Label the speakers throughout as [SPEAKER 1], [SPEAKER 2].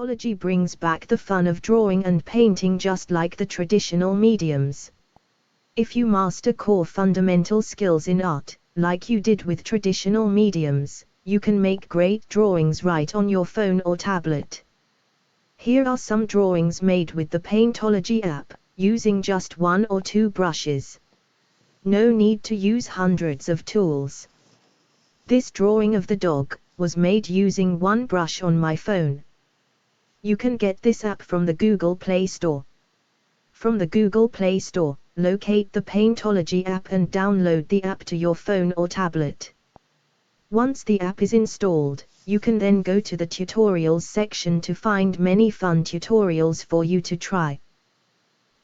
[SPEAKER 1] Paintology brings back the fun of drawing and painting just like the traditional mediums. If you master core fundamental skills in art, like you did with traditional mediums, you can make great drawings right on your phone or tablet. Here are some drawings made with the Paintology app, using just 1 or 2 brushes. No need to use hundreds of tools. This drawing of the dog was made using 1 brush on my phone. You can get this app from the Google Play Store. From the Google Play Store, locate the Paintology app and download the app to your phone or tablet. Once the app is installed, you can then go to the tutorials section to find many fun tutorials for you to try.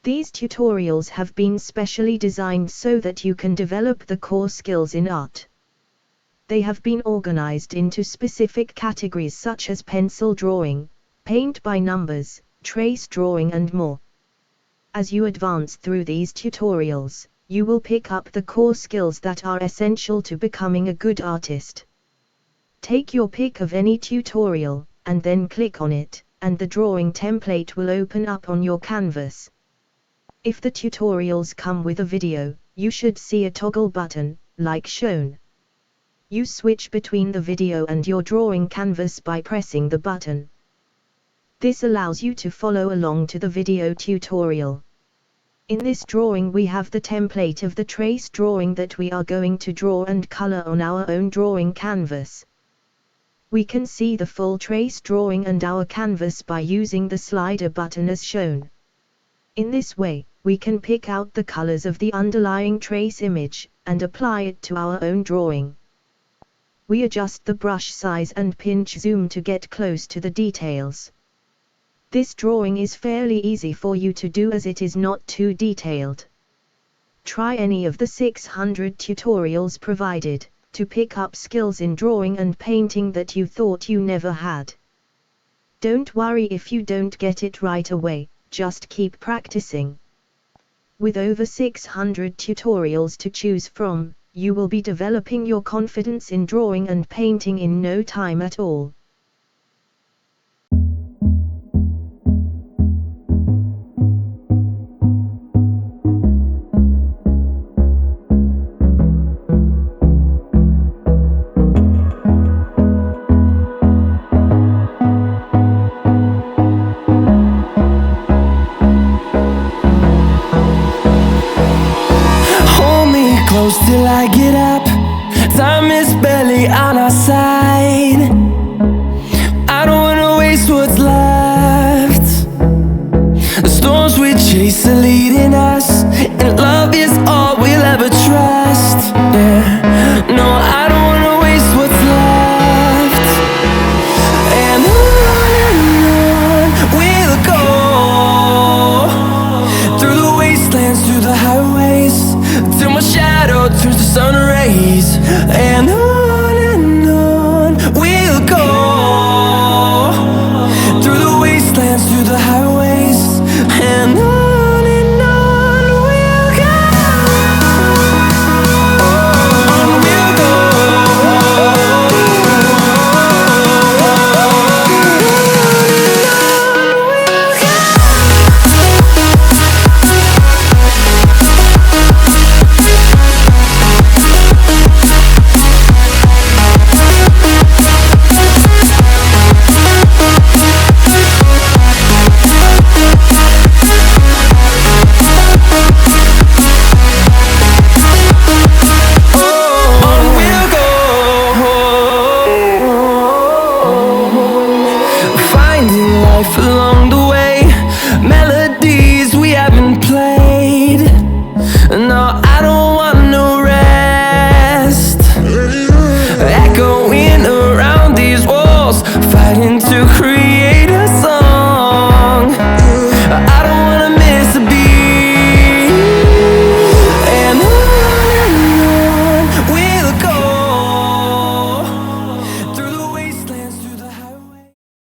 [SPEAKER 1] These tutorials have been specially designed so that you can develop the core skills in art. They have been organized into specific categories such as pencil drawing, paint by numbers, trace drawing and more. As you advance through these tutorials, you will pick up the core skills that are essential to becoming a good artist. Take your pick of any tutorial, and then click on it, and the drawing template will open up on your canvas. If the tutorials come with a video, you should see a toggle button, like shown. You switch between the video and your drawing canvas by pressing the button. This allows you to follow along to the video tutorial. In this drawing we have the template of the trace drawing that we are going to draw and color on our own drawing canvas. We can see the full trace drawing and our canvas by using the slider button as shown. In this way, we can pick out the colors of the underlying trace image, and apply it to our own drawing. We adjust the brush size and pinch zoom to get close to the details. This drawing is fairly easy for you to do as it is not too detailed. Try any of the 600 tutorials provided, to pick up skills in drawing and painting that you thought you never had. Don't worry if you don't get it right away, just keep practicing. With over 600 tutorials to choose from, you will be developing your confidence in drawing and painting in no time at all.
[SPEAKER 2] Close till I get up. Time is barely on our side. I don't wanna waste what's left. The storms we chase are leading us, and love is all